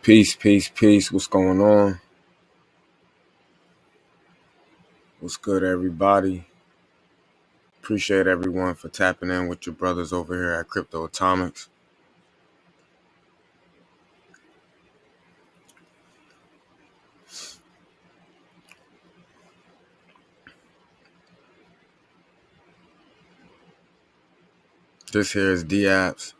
Peace, peace, peace. What's going on? What's good, everybody? Appreciate everyone for tapping in with your brothers over here at Crypto Atomics. This here is D-Apps.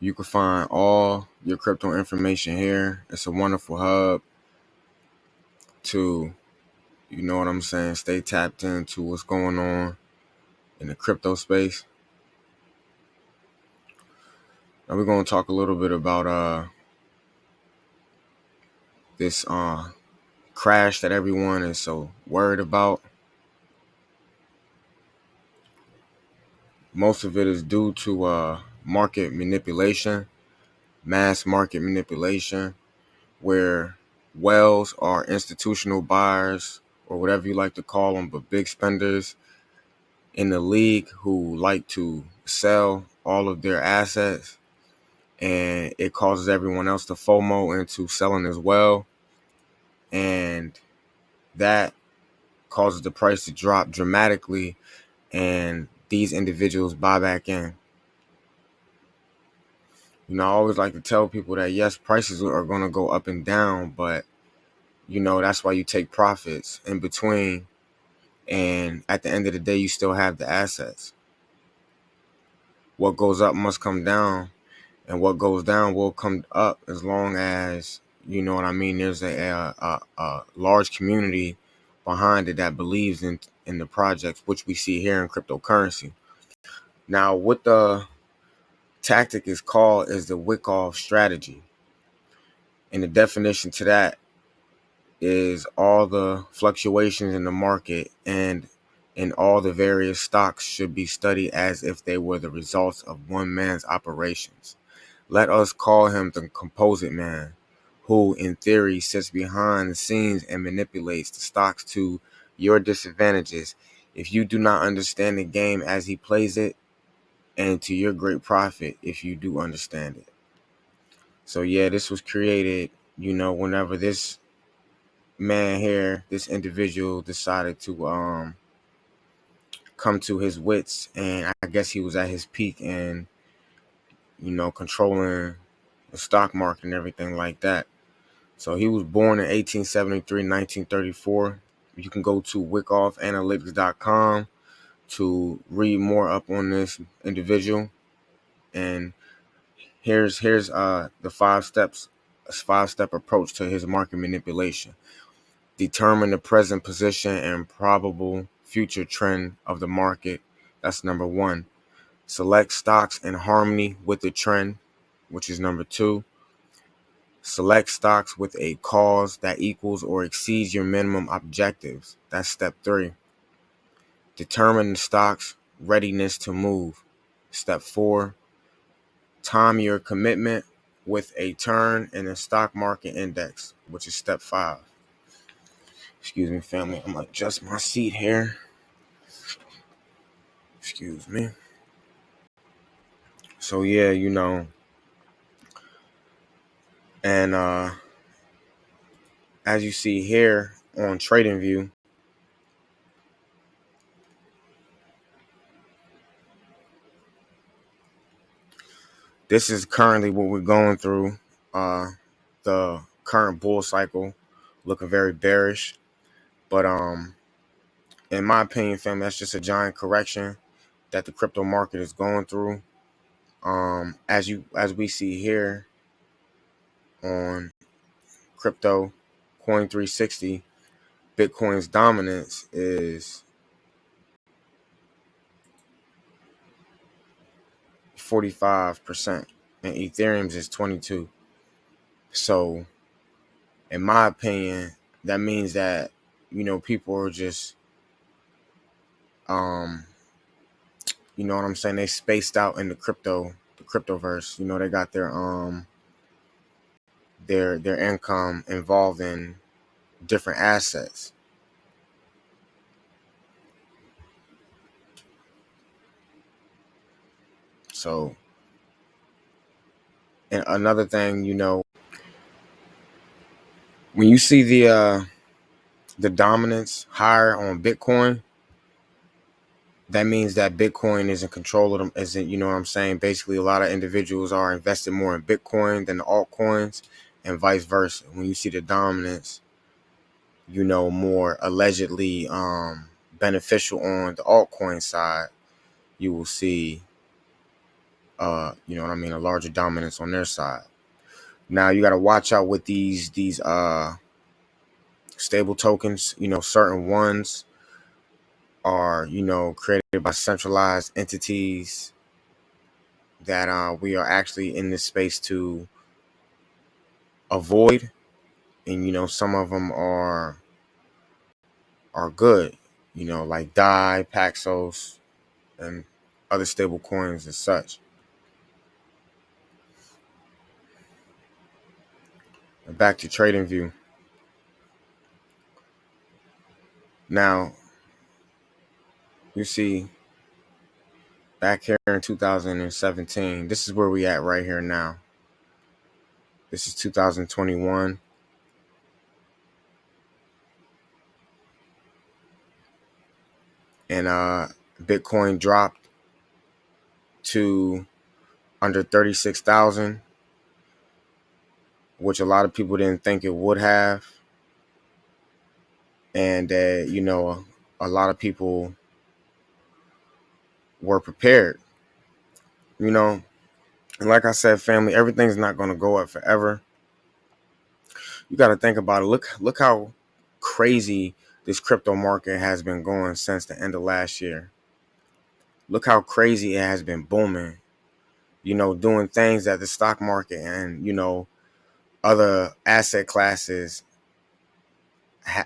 You can find all your crypto information here. It's a wonderful hub to, you know what I'm saying, stay tapped into what's going on in the crypto space. Now we're going to talk a little bit about this crash that everyone is so worried about. Most of it is due to market manipulation, mass market manipulation, where whales are institutional buyers or whatever you like to call them, but big spenders in the league who like to sell all of their assets, and it causes everyone else to FOMO into selling as well, and that causes the price to drop dramatically, and these individuals buy back in. I always like to tell people that yes, prices are going to go up and down, but that's why you take profits in between. And at the end of the day, you still have the assets. What goes up must come down, and what goes down will come up as long as, there's a large community behind it that believes in the projects, which we see here in cryptocurrency. Now, what the tactic is called is the Wyckoff strategy. And the definition to that is all the fluctuations in the market and in all the various stocks should be studied as if they were the results of one man's operations. Let us call him the composite man, who in theory sits behind the scenes and manipulates the stocks to your disadvantages if you do not understand the game as he plays it, and to your great profit if you do understand it. So yeah, this was created, whenever this man here, this individual decided to come to his wits, and I guess he was at his peak and controlling the stock market and everything like that. So he was born in 1873, 1934. You can go to wickoffanalytics.com to read more up on this individual, and here's the 5-step approach to his market manipulation. Determine the present position and probable future trend of the market. That's number one. Select stocks in harmony with the trend, which is number two. Select stocks with a cause that equals or exceeds your minimum objectives. That's step three. Determine the stock's readiness to move. Step four. Time your commitment with a turn in the stock market index, which is step five. Excuse me, family. I'm going to adjust my seat here. Excuse me. So, yeah, and as you see here on TradingView, this is currently what we're going through. The current bull cycle looking very bearish. But in my opinion, family, that's just a giant correction that the crypto market is going through. As we see here on crypto coin 360, Bitcoin's dominance is 45% and Ethereum's is 22%. So in my opinion, that means that people are just you know what I'm saying, they spaced out in the cryptoverse. They got their income involved in different assets. So, and another thing, when you see the dominance higher on Bitcoin, that means that Bitcoin is in control of them. Isn't, you know what I'm saying? Basically, a lot of individuals are invested more in Bitcoin than the altcoins, and vice versa. When you see the dominance, you know, more allegedly beneficial on the altcoin side, you will see, you know what I mean, a larger dominance on their side. Now you got to watch out with these stable tokens. You know, certain ones are, you know, created by centralized entities that we are actually in this space to avoid, and you know, some of them are good. You know, like Dai, Paxos, and other stable coins and such. Back to TradingView. Now, you see, back here in 2017, this is where we at right here now. This is 2021. And Bitcoin dropped to under 36,000, which a lot of people didn't think it would have. And, you know, a lot of people were prepared, you know. And like I said, family, everything's not going to go up forever. You got to think about it. Look how crazy this crypto market has been going since the end of last year. Look how crazy it has been booming, you know, doing things that the stock market and, you know, other asset classes,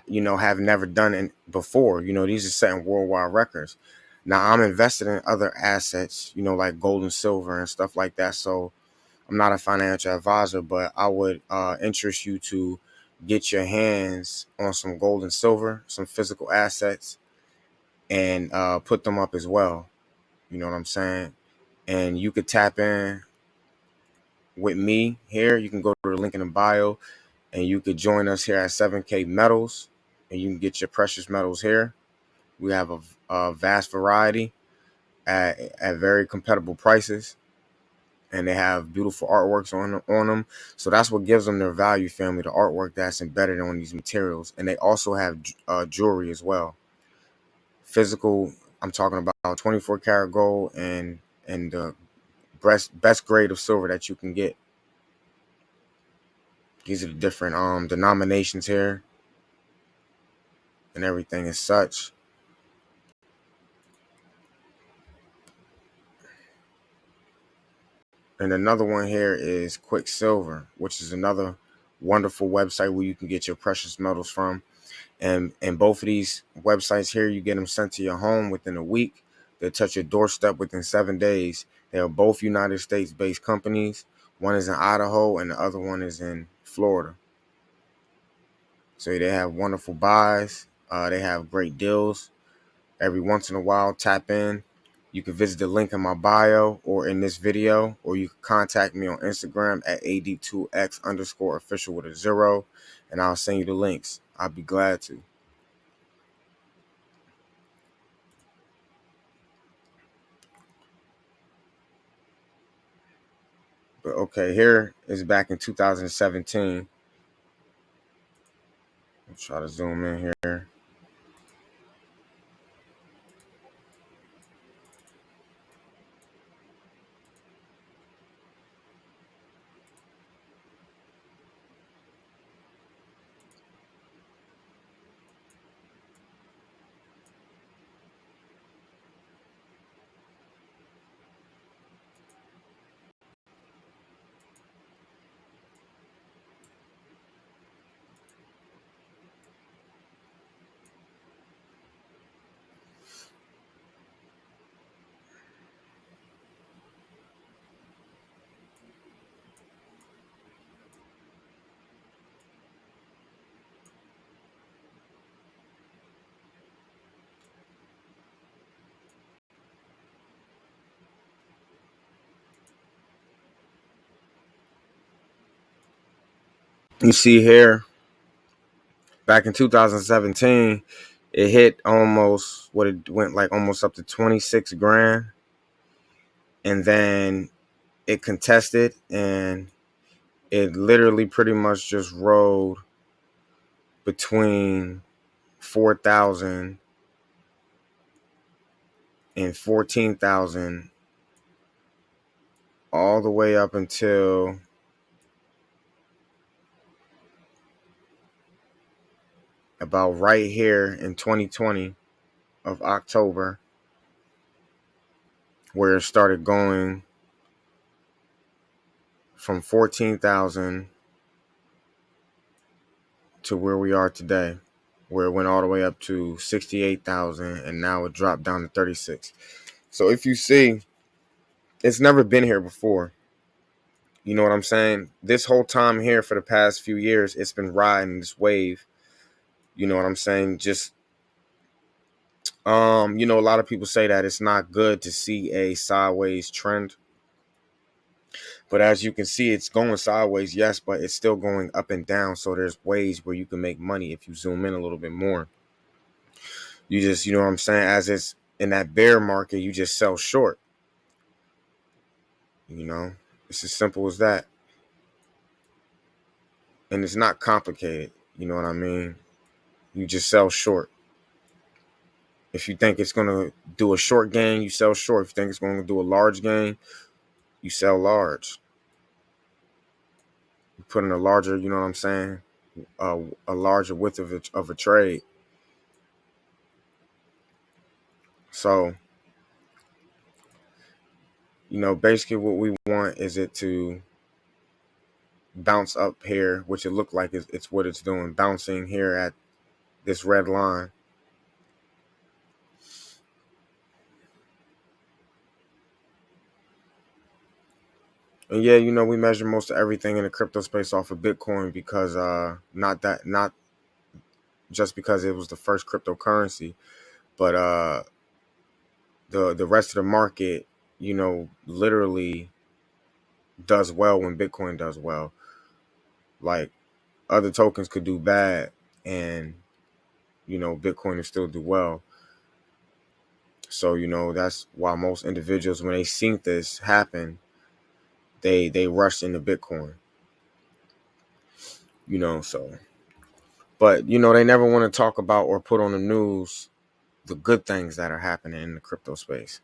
you know, have never done it before. You know, these are setting worldwide records. Now, I'm invested in other assets, you know, like gold and silver and stuff like that. So I'm not a financial advisor, but I would interest you to get your hands on some gold and silver, some physical assets, and put them up as well. You know what I'm saying? And you could tap in with me here. You can go to the link in the bio, and you could join us here at 7K Metals, and you can get your precious metals here. We have a vast variety at very compatible prices, and they have beautiful artworks on them. So that's what gives them their value, family, the artwork that's embedded on these materials. And they also have jewelry as well. Physical, I'm talking about 24 karat gold and the best grade of silver that you can get. These are the different denominations here and everything as such. And another one here is Quicksilver, which is another wonderful website where you can get your precious metals from. And both of these websites here, you get them sent to your home within a week. They'll touch your doorstep within 7 days. They are both United States-based companies. One is in Idaho and the other one is in Florida. So they have wonderful buys. They have great deals. Every once in a while, tap in. You can visit the link in my bio or in this video, or you can contact me on Instagram at ad2x_official with a 0, and I'll send you the links. I'll be glad to. But okay, here is back in 2017. I'll try to zoom in here. You see here, Back in 2017, it hit almost what it went like almost up to 26 grand, and then it contested, and it literally pretty much just rode between 4,000 and 14,000 all the way up until about right here in 2020 of October, where it started going from 14,000 to where we are today, where it went all the way up to 68,000, and now it dropped down to 36. So if you see, it's never been here before. You know what I'm saying? This whole time here for the past few years, it's been riding this wave. You know what I'm saying? Just a lot of people say that it's not good to see a sideways trend. But as you can see, it's going sideways, yes, but it's still going up and down. So there's ways where you can make money if you zoom in a little bit more. You just, you know what I'm saying? As it's in that bear market, you just sell short. You know, it's as simple as that. And it's not complicated. You know what I mean? You just sell short. If you think it's going to do a short gain, you sell short. If you think it's going to do a large gain, you sell large. You put in a larger, you know what I'm saying? A larger width of a trade. So, basically what we want is it to bounce up here, which it looked like it's what it's doing, bouncing here at this red line. And yeah, we measure most of everything in the crypto space off of Bitcoin because not just because it was the first cryptocurrency, but the rest of the market, literally does well when Bitcoin does well. Like other tokens could do bad, and Bitcoin will still do well. So that's why most individuals, when they see this happen, they rush into Bitcoin. So, but they never want to talk about or put on the news the good things that are happening in the crypto space.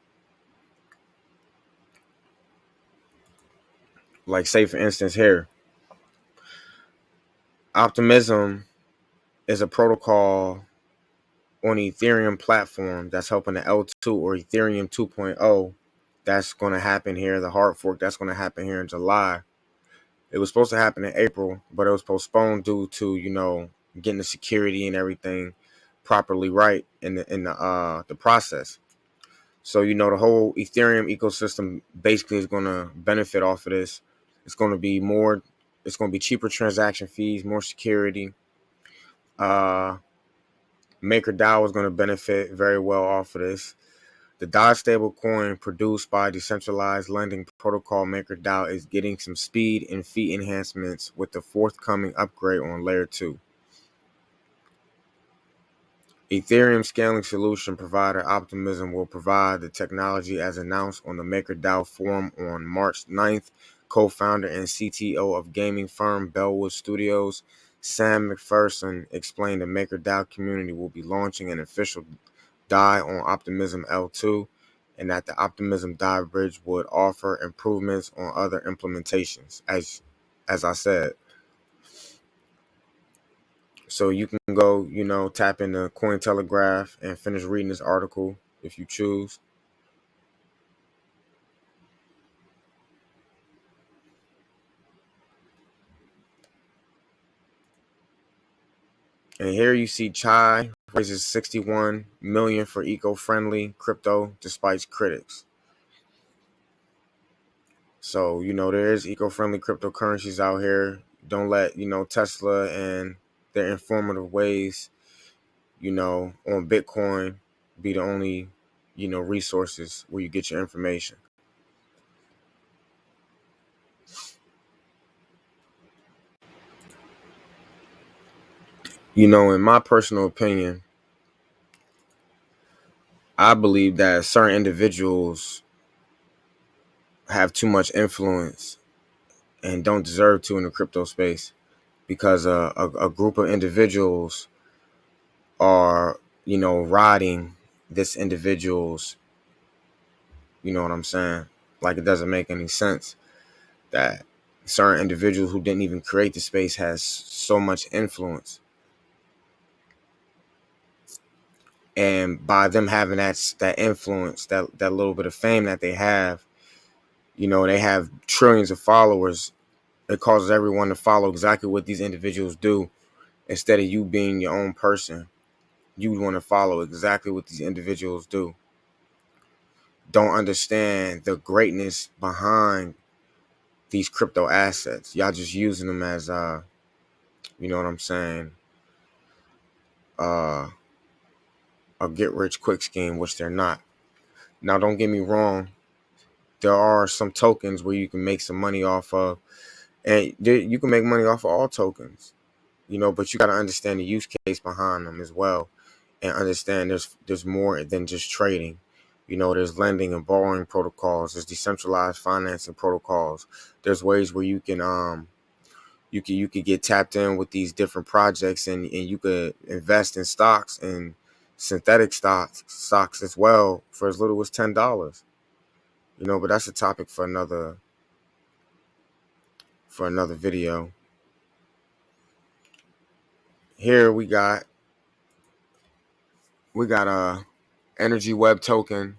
Like, say for instance, here, Optimism is a protocol on the Ethereum platform that's helping the L2 or Ethereum 2.0. That's going to happen here. The hard fork that's going to happen here in July. It was supposed to happen in April, but it was postponed due to getting the security and everything properly right in the process. So the whole Ethereum ecosystem basically is going to benefit off of this. It's going to be more. It's going to be cheaper transaction fees, more security. Uh, MakerDAO is going to benefit very well off of this. The DAI stablecoin produced by Decentralized lending protocol MakerDAO is getting some speed and fee enhancements with the forthcoming upgrade on Layer 2. Ethereum scaling solution provider Optimism will provide the technology as announced on the MakerDAO forum on March 9th. Co-founder and CTO of gaming firm Bellwood Studios, Sam McPherson, explained the MakerDAO community will be launching an official DAI on Optimism L2, and that the Optimism DAI bridge would offer improvements on other implementations, as I said. So you can go, tap into Cointelegraph and finish reading this article if you choose. And here you see Chai raises 61 million for eco-friendly crypto despite critics. So, there is eco-friendly cryptocurrencies out here. Don't let, Tesla and their informative ways, on Bitcoin be the only, resources where you get your information. In my personal opinion, I believe that certain individuals have too much influence and don't deserve to in the crypto space, because a group of individuals are, riding this individual's, you know what I'm saying? Like, it doesn't make any sense that certain individuals who didn't even create the space has so much influence. And by them having that influence, that little bit of fame that they have, they have trillions of followers. It causes everyone to follow exactly what these individuals do. Instead of you being your own person, you want to follow exactly what these individuals do. Don't understand the greatness behind these crypto assets. Y'all just using them as you know what I'm saying, uh a get rich quick scheme, which they're not. Now, don't get me wrong, there are some tokens where you can make some money off of, and you can make money off of all tokens, but you got to understand the use case behind them as well, and understand there's more than just trading. There's lending and borrowing protocols, there's decentralized financing protocols, there's ways where you could get tapped in with these different projects, and you could invest in stocks and synthetic stocks as well for as little as $10. But that's a topic for another video. Here we got a energy web token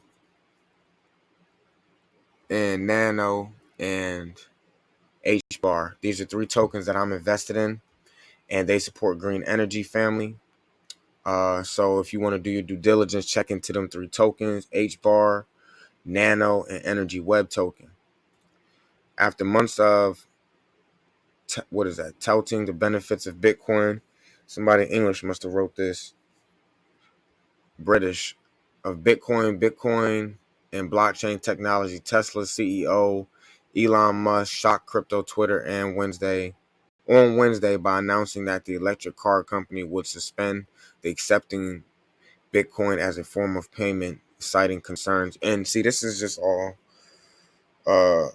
and nano and H bar. These are three tokens that I'm invested in, and they support green energy family. So if you want to do your due diligence, check into them three tokens: H bar, nano, and energy web token. After months of touting the benefits of Bitcoin, somebody in English must have wrote this, British, of Bitcoin and blockchain technology, Tesla CEO Elon Musk shocked crypto Twitter and on Wednesday by announcing that the electric car company would suspend the accepting Bitcoin as a form of payment, citing concerns. And see, this is just all uh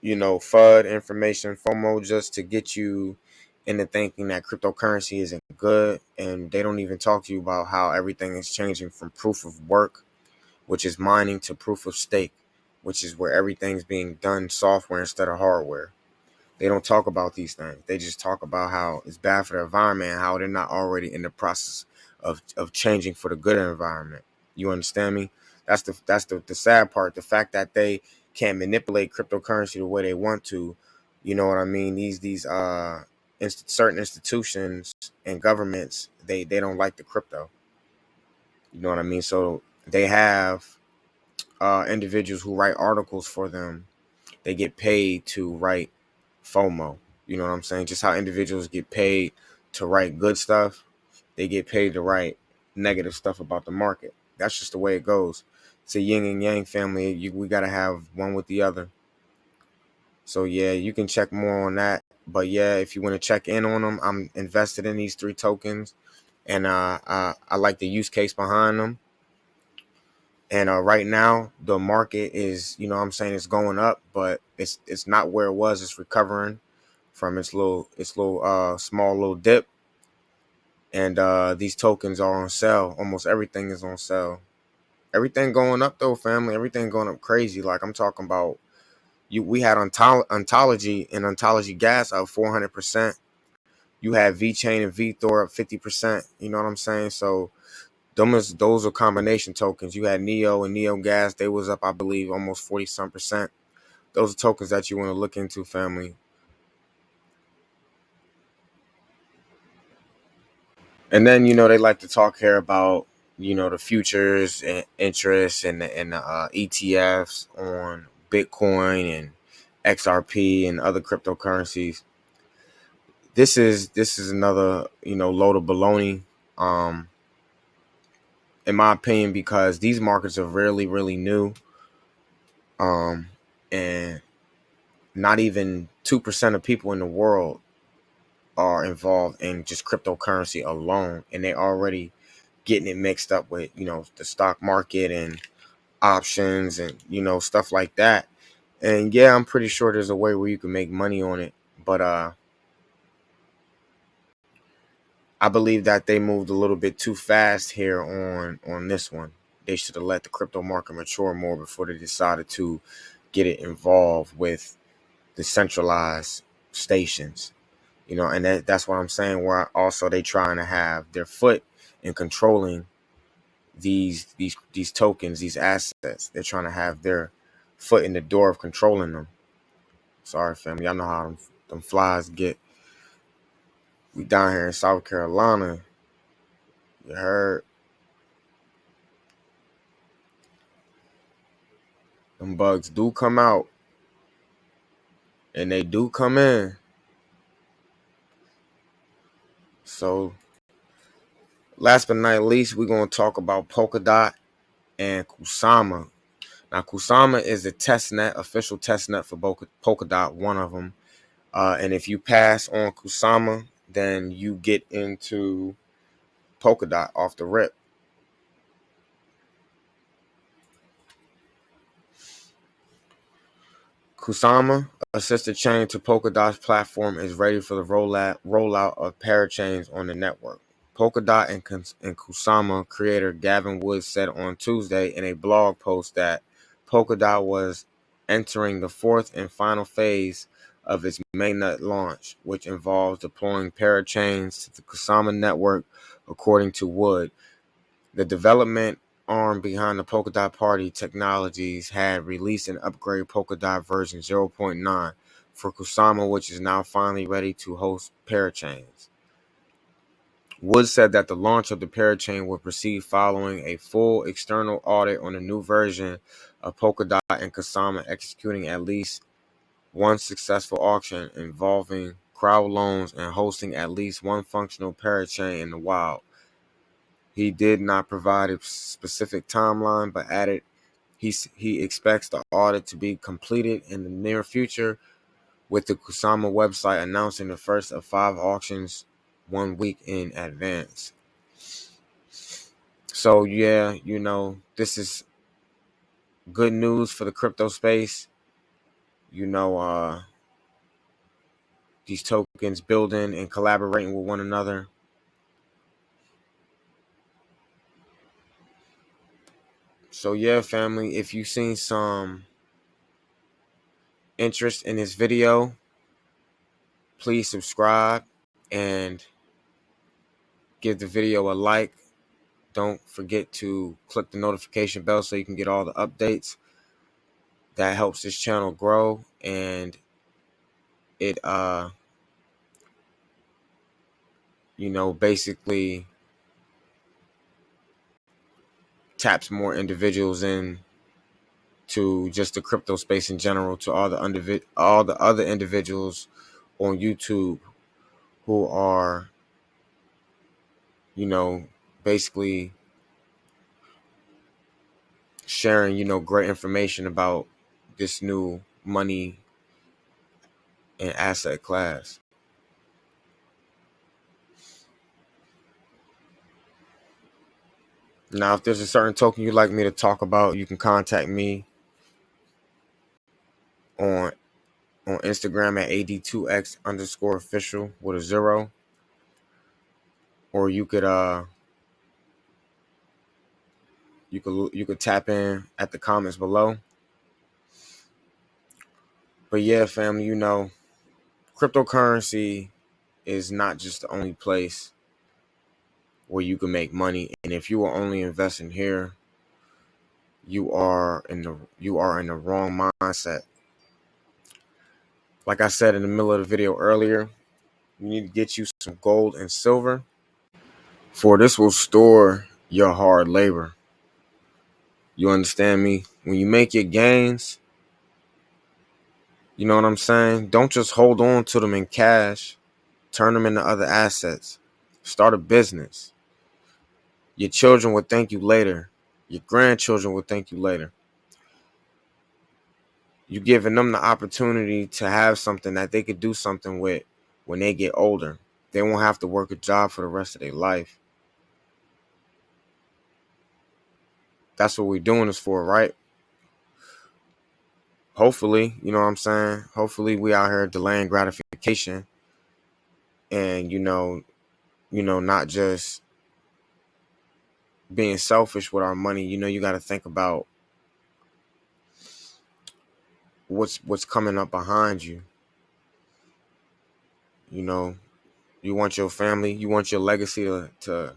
FUD information, FOMO, just to get you into thinking that cryptocurrency isn't good. And they don't even talk to you about how everything is changing from proof of work, which is mining, to proof of stake, which is where everything's being done software instead of hardware. They don't talk about these things. They just talk about how it's bad for the environment and how they're not already in the process of changing for the good environment. You understand me? That's the sad part. The fact that they can't manipulate cryptocurrency the way they want to. You know what I mean? Certain institutions and governments, they don't like the crypto. You know what I mean? So they have individuals who write articles for them. They get paid to write FOMO. You know what I'm saying? Just how individuals get paid to write good stuff, they get paid to write negative stuff about the market. That's just the way it goes. It's a yin and yang family. We got to have one with the other. So yeah, you can check more on that. But yeah, if you want to check in on them, I'm invested in these three tokens, and I like the use case behind them. And right now, the market is, what I'm saying, it's going up, but it's not where it was. It's recovering from its little small little dip. And these tokens are on sale. Almost everything is on sale. Everything going up though, family. Everything going up crazy. Like, I'm talking about, we had ontology and ontology gas up 400%. You had VeChain and VeThor up 50%. You know what I'm saying? So those are combination tokens. You had Neo and Neo Gas. They was up, I believe, almost 40 some percent. Those are tokens that you want to look into, family. And then, they like to talk here about, the futures and interest and ETFs on Bitcoin and XRP and other cryptocurrencies. This is another, load of baloney, um, in my opinion, because these markets are really, really new. And not even 2% of people in the world are involved in just cryptocurrency alone, and they already getting it mixed up with, the stock market and options and, stuff like that. And yeah, I'm pretty sure there's a way where you can make money on it, but I believe that they moved a little bit too fast here on this one. They should have let the crypto market mature more before they decided to get it involved with the centralized stations. And that's what I'm saying, where also they trying to have their foot in controlling these tokens, these assets. They're trying to have their foot in the door of controlling them. Sorry, family. Y'all know how them flies get. We down here in South Carolina. You heard? Them bugs do come out, and they do come in. So, last but not least, we're going to talk about Polkadot and Kusama. Now, Kusama is the official test net for Polkadot, one of them. And if you pass on Kusama, then you get into Polkadot off the rip. Kusama, a sister chain to Polkadot's platform, is ready for the rollout of parachains on the network. Polkadot and Kusama creator Gavin Woods said on Tuesday in a blog post that Polkadot was entering the fourth and final phase of its mainnet launch, which involves deploying parachains to the Kusama network, according to Wood. The development arm behind the Polkadot Party Technologies had released an upgrade Polkadot version 0.9 for Kusama, which is now finally ready to host parachains. Wood said that the launch of the parachain will proceed following a full external audit on the new version of Polkadot and Kusama, executing at least one successful auction involving crowd loans and hosting at least one functional parachain in the wild. He did not provide a specific timeline, but added he expects the audit to be completed in the near future, with the Kusama website announcing the first of 5 auctions 1 week in advance. So yeah, this is good news for the crypto space. These tokens building and collaborating with one another. So yeah, family, if you've seen some interest in this video, please subscribe and give the video a like. Don't forget to click the notification bell so you can get all the updates. That helps this channel grow, and it basically taps more individuals in to just the crypto space in general, to all the other individuals on YouTube who are basically sharing great information about this new money and asset class. Now, if there's a certain token you'd like me to talk about, you can contact me on Instagram at ad2x_official with a 0, or you could tap in at the comments below. But yeah, family, cryptocurrency is not just the only place where you can make money, and if you are only investing here, you are in the wrong mindset. Like I said in the middle of the video earlier, you need to get you some gold and silver, for this will store your hard labor. You understand me? When you make your gains, you know what I'm saying? Don't just hold on to them in cash. Turn them into other assets. Start a business. Your children will thank you later. Your grandchildren will thank you later. You're giving them the opportunity to have something that they could do something with when they get older. They won't have to work a job for the rest of their life. That's what we're doing this for, right? Hopefully, you know what I'm saying? Hopefully we out here delaying gratification and, not just being selfish with our money. You got to think about what's coming up behind you. You know, you want your family, you want your legacy to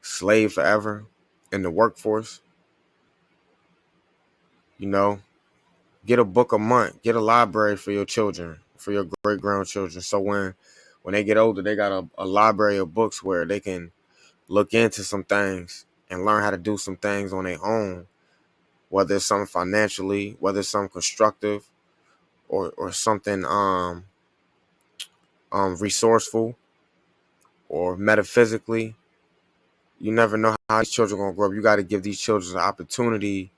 slave forever in the workforce. You know, get a book a month, get a library for your children, for your great grandchildren. So when they get older, they got a library of books where they can look into some things and learn how to do some things on their own, whether it's something financially, whether it's something constructive, or something resourceful or metaphysically. You never know how these children are gonna grow up. You got to give these children the opportunity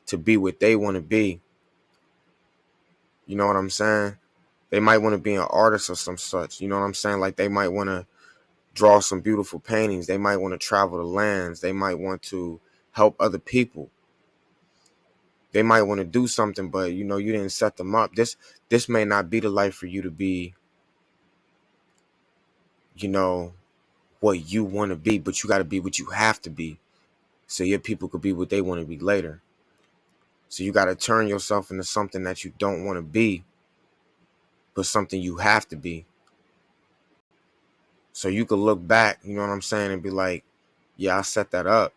to be what they want to be. You know what I'm saying? They might want to be an artist or some such. You know what I'm saying? Like they might want to draw some beautiful paintings. They might want to travel the lands. They might want to help other people. They might want to do something, but you didn't set them up. This may not be the life for you to be, you know, what you want to be, but you got to be what you have to be. So your people could be what they want to be later. So you got to turn yourself into something that you don't want to be, but something you have to be. So you could look back, you know what I'm saying, and be like, yeah, I set that up.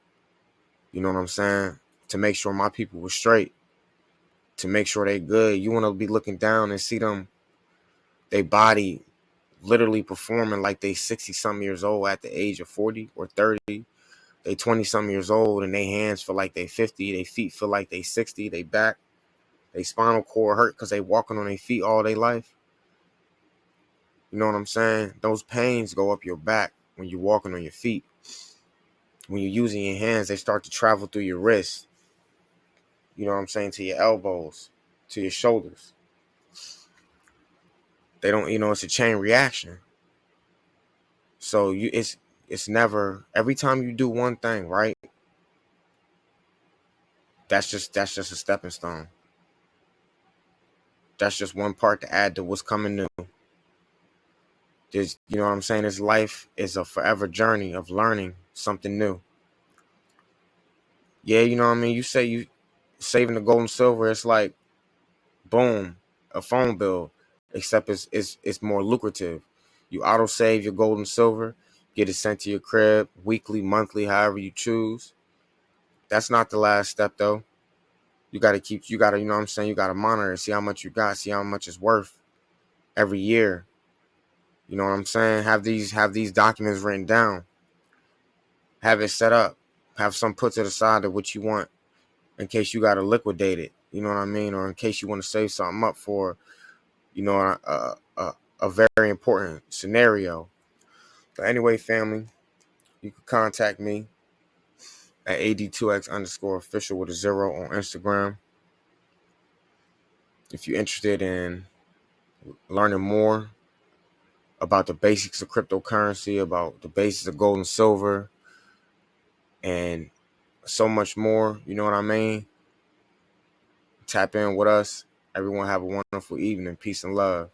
You know what I'm saying? To make sure my people were straight, to make sure they good. You want to be looking down and see them, they body literally performing like they 60 something years old at the age of 40 or 30. They 20 something years old and they hands feel like they 50. They feet feel like they 60. They back, they spinal cord hurt because they walking on their feet all their life. You know what I'm saying? Those pains go up your back when you're walking on your feet. When you're using your hands, they start to travel through your wrists. You know what I'm saying? To your elbows, to your shoulders. They don't, it's a chain reaction. So it's never, every time you do one thing, right? That's just a stepping stone. That's just one part to add to what's coming new. Just, you know what I'm saying? This life is a forever journey of learning something new. Yeah, you know what I mean? You say you saving the gold and silver, it's like boom, a phone bill, except it's more lucrative. You auto save your gold and silver, get it sent to your crib weekly, monthly, however you choose. That's not the last step though. You gotta, you know what I'm saying, you gotta monitor, see how much you got, see how much it's worth every year. You know what I'm saying? Have these documents written down. Have it set up. Have some put to the side of what you want in case you gotta liquidate it. You know what I mean? Or in case you want to save something up for, a very important scenario. But anyway, family, you can contact me at AD2X_official with a zero on Instagram. If you're interested in learning more about the basics of cryptocurrency, about the basics of gold and silver, and so much more, you know what I mean? Tap in with us. Everyone have a wonderful evening. Peace and love.